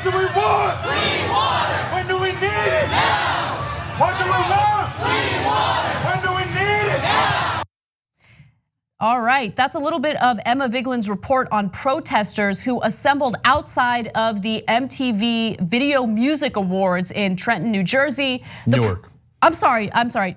What do we want? Clean water. When do we need it? Now. What do we want? Clean water. When do we need it? Now. All right, that's a little bit of Emma Vigeland's report on protesters who assembled outside of the MTV Video Music Awards in Trenton, New Jersey. Newark. I'm sorry.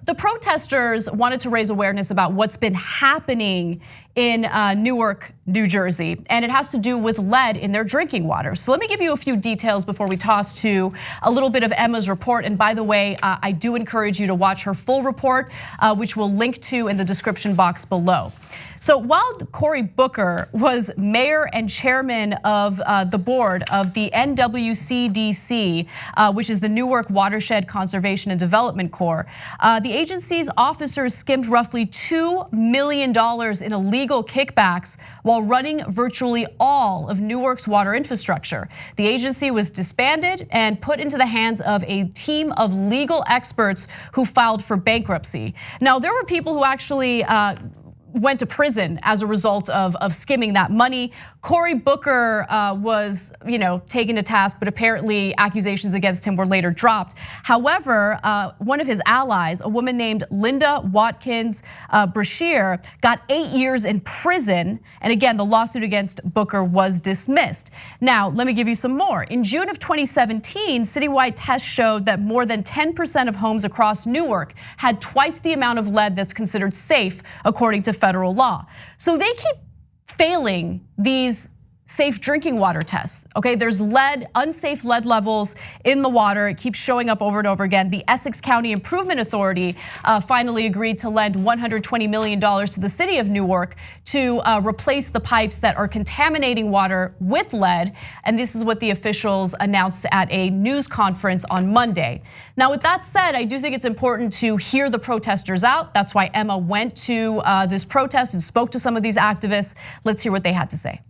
The protesters wanted to raise awareness about what's been happening in Newark, New Jersey, and it has to do with lead in their drinking water. So let me give you a few details before we toss to a little bit of Emma's report. And by the way, I do encourage you to watch her full report, which we'll link to in the description box below. So while Cory Booker was mayor and chairman of the board of the NWCDC, which is the Newark Watershed Conservation and Development Corps, the agency's officers skimmed roughly $2 million in illegal kickbacks while running virtually all of Newark's water infrastructure. The agency was disbanded and put into the hands of a team of legal experts who filed for bankruptcy. Now, there were people who actually went to prison as a result of skimming that money. Cory Booker was, taken to task, but apparently accusations against him were later dropped. However, one of his allies, a woman named Linda Watkins Brashear, got 8 years in prison. And again, the lawsuit against Booker was dismissed. Now, let me give you some more. In June of 2017, citywide tests showed that more than 10% of homes across Newark had twice the amount of lead that's considered safe, according to federal law. So they keep failing these safe drinking water tests, okay? There's lead, unsafe lead levels in the water. It keeps showing up over and over again. The Essex County Improvement Authority finally agreed to lend $120 million to the city of Newark to replace the pipes that are contaminating water with lead. And this is what the officials announced at a news conference on Monday. Now, with that said, I do think it's important to hear the protesters out. That's why Emma went to this protest and spoke to some of these activists. Let's hear what they had to say.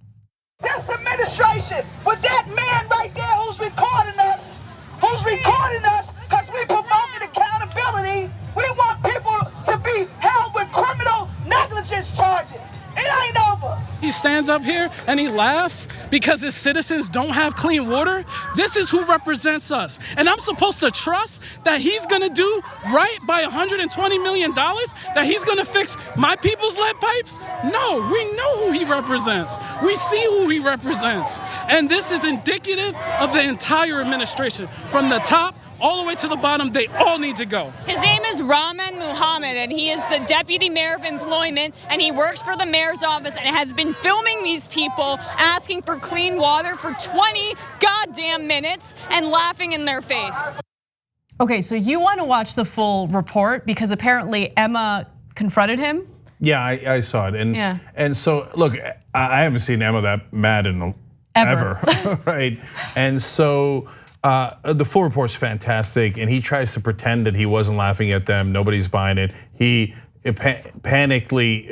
This administration, with that man right there who's recording us, because we promoting accountability, we want people to be held with criminal negligence charges. It ain't over. He stands up here and he laughs because his citizens don't have clean water. This is who represents us. And I'm supposed to trust that he's gonna do right by $120 million, that he's gonna fix my people's lead pipes? No, we know who he represents. We see who he represents. And this is indicative of the entire administration. From the top all the way to the bottom, they all need to go. His name is Rahman Muhammad, and he is the deputy mayor of employment, and he works for the mayor's office and has been filming these people asking for clean water for 20 goddamn minutes and laughing in their face. Okay, so you want to watch the full report because apparently Emma confronted him? Yeah, I saw it. And so, look, I haven't seen Emma that mad in ever. Right? And so, the full report's fantastic, and he tries to pretend that he wasn't laughing at them. Nobody's buying it. He panically,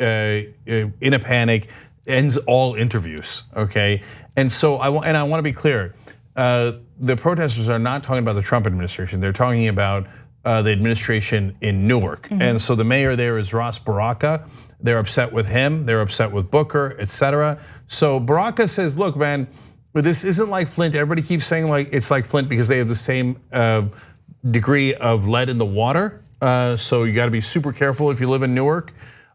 in a panic, ends all interviews. Okay, and so I want to be clear. The protesters are not talking about the Trump administration. They're talking about the administration in Newark. And so the mayor there is Ross Baraka. They're upset with him. They're upset with Booker, etc. So Baraka says, "Look, man. But this isn't like Flint. Everybody keeps saying like it's like Flint because they have the same degree of lead in the water. So you got to be super careful if you live in Newark.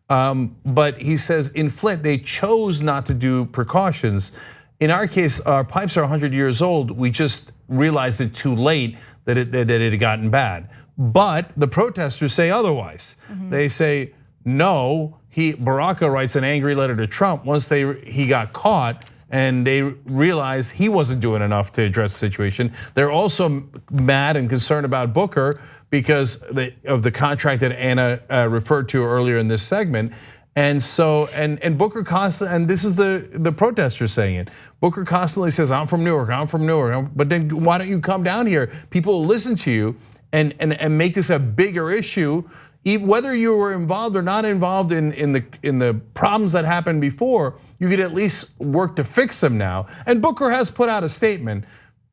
But he says in Flint they chose not to do precautions. In our case, our pipes are 100 years old. We just realized it too late that it had gotten bad. But the protesters say otherwise. They say no. Baraka writes an angry letter to Trump once he got caught. And they realized he wasn't doing enough to address the situation. They're also mad and concerned about Booker because of the contract that Anna referred to earlier in this segment. And so, and Booker constantly, and this is the protesters saying it. Booker constantly says, "I'm from Newark, I'm from Newark." But then why don't you come down here? People will listen to you and make this a bigger issue. Whether you were involved or not involved in the problems that happened before, you could at least work to fix them now. And Booker has put out a statement,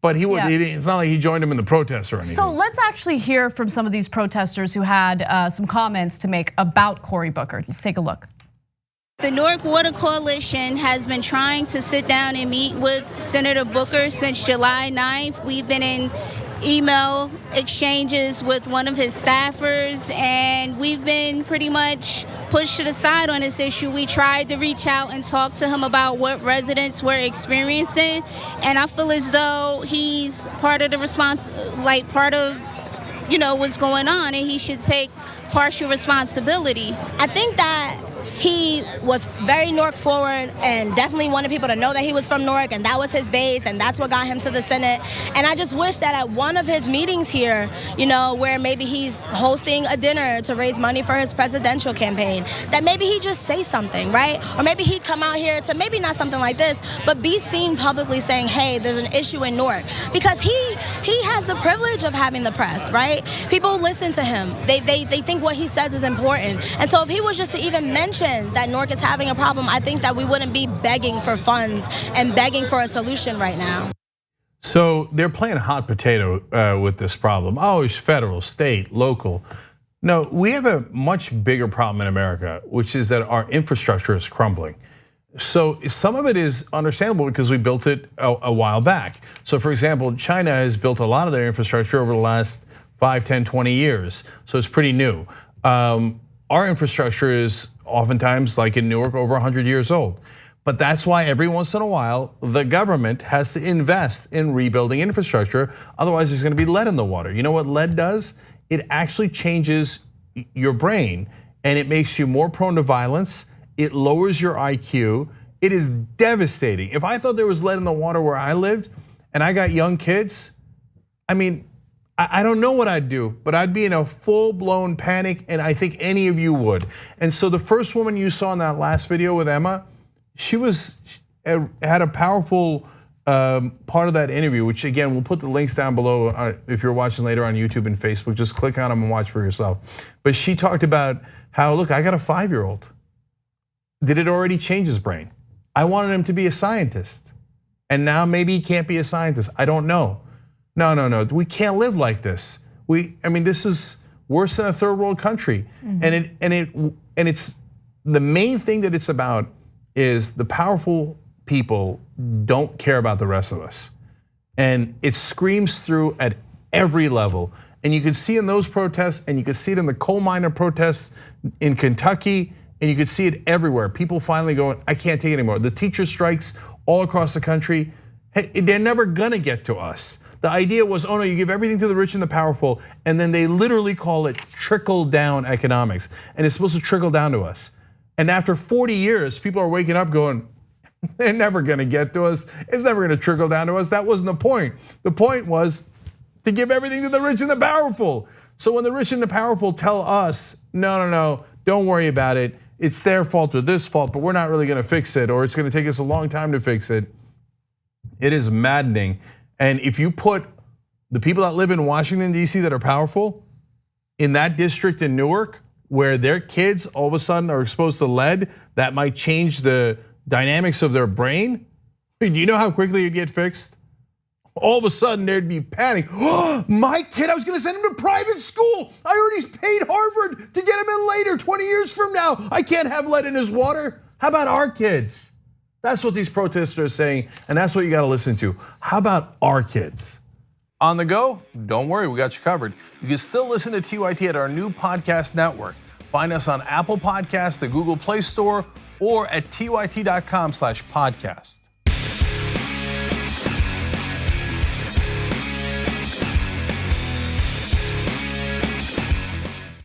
but it's not like he joined him in the protests or anything. So let's actually hear from some of these protesters who had some comments to make about Cory Booker. Let's take a look. The Newark Water Coalition has been trying to sit down and meet with Senator Booker since July 9th. We've been in email exchanges with one of his staffers, and we've been pretty much pushed to the side on this issue. We tried to reach out and talk to him about what residents were experiencing, and I feel as though he's part of the response, like part of, what's going on, and he should take partial responsibility. I think that he was very Newark forward and definitely wanted people to know that he was from Newark, and that was his base, and that's what got him to the Senate. And I just wish that at one of his meetings here, where maybe he's hosting a dinner to raise money for his presidential campaign, that maybe he just say something, right? Or maybe he'd come out here to maybe not something like this, but be seen publicly saying, hey, there's an issue in Newark. Because he has the privilege of having the press, right? People listen to him. They think what he says is important. And so if he was just to even mention that Newark is having a problem, I think that we wouldn't be begging for funds and begging for a solution right now. So they're playing hot potato with this problem. Oh, it's federal, state, local. No, we have a much bigger problem in America, which is that our infrastructure is crumbling. So some of it is understandable because we built it a while back. So for example, China has built a lot of their infrastructure over the last 5, 10, 20 years. So it's pretty new. Our infrastructure is oftentimes, like in Newark, over 100 years old. But that's why every once in a while, the government has to invest in rebuilding infrastructure. Otherwise, there's gonna be lead in the water. You know what lead does? It actually changes your brain and it makes you more prone to violence. It lowers your IQ. It is devastating. If I thought there was lead in the water where I lived and I got young kids, I don't know what I'd do, but I'd be in a full-blown panic, and I think any of you would. And so the first woman you saw in that last video with Emma, she had a powerful part of that interview, which again, we'll put the links down below if you're watching later on YouTube and Facebook, just click on them and watch for yourself. But she talked about how, look, I got a 5-year-old. Did it already change his brain? I wanted him to be a scientist, and now maybe he can't be a scientist, I don't know. No, we can't live like this. This is worse than a third world country. And it's the main thing that it's about is the powerful people don't care about the rest of us. And it screams through at every level. And you can see in those protests, and you can see it in the coal miner protests in Kentucky, and you can see it everywhere. People finally going, I can't take it anymore. The teacher strikes all across the country, hey, they're never gonna get to us. The idea was, oh no, you give everything to the rich and the powerful, and then they literally call it trickle-down economics, and it's supposed to trickle down to us. And after 40 years, people are waking up going, they're never gonna get to us, it's never gonna trickle down to us. That wasn't the point. The point was to give everything to the rich and the powerful. So when the rich and the powerful tell us, no, don't worry about it, it's their fault or this fault, but we're not really gonna fix it, or it's gonna take us a long time to fix it, it is maddening. And if you put the people that live in Washington, D.C. that are powerful in that district in Newark, where their kids all of a sudden are exposed to lead, that might change the dynamics of their brain. Do you know how quickly it'd get fixed? All of a sudden there'd be panic. Oh, my kid, I was gonna send him to private school. I already paid Harvard to get him in later, 20 years from now. I can't have lead in his water. How about our kids? That's what these protesters are saying, and that's what you gotta listen to. How about our kids? On the go? Don't worry, we got you covered. You can still listen to TYT at our new podcast network. Find us on Apple Podcasts, the Google Play Store, or at tyt.com/podcast.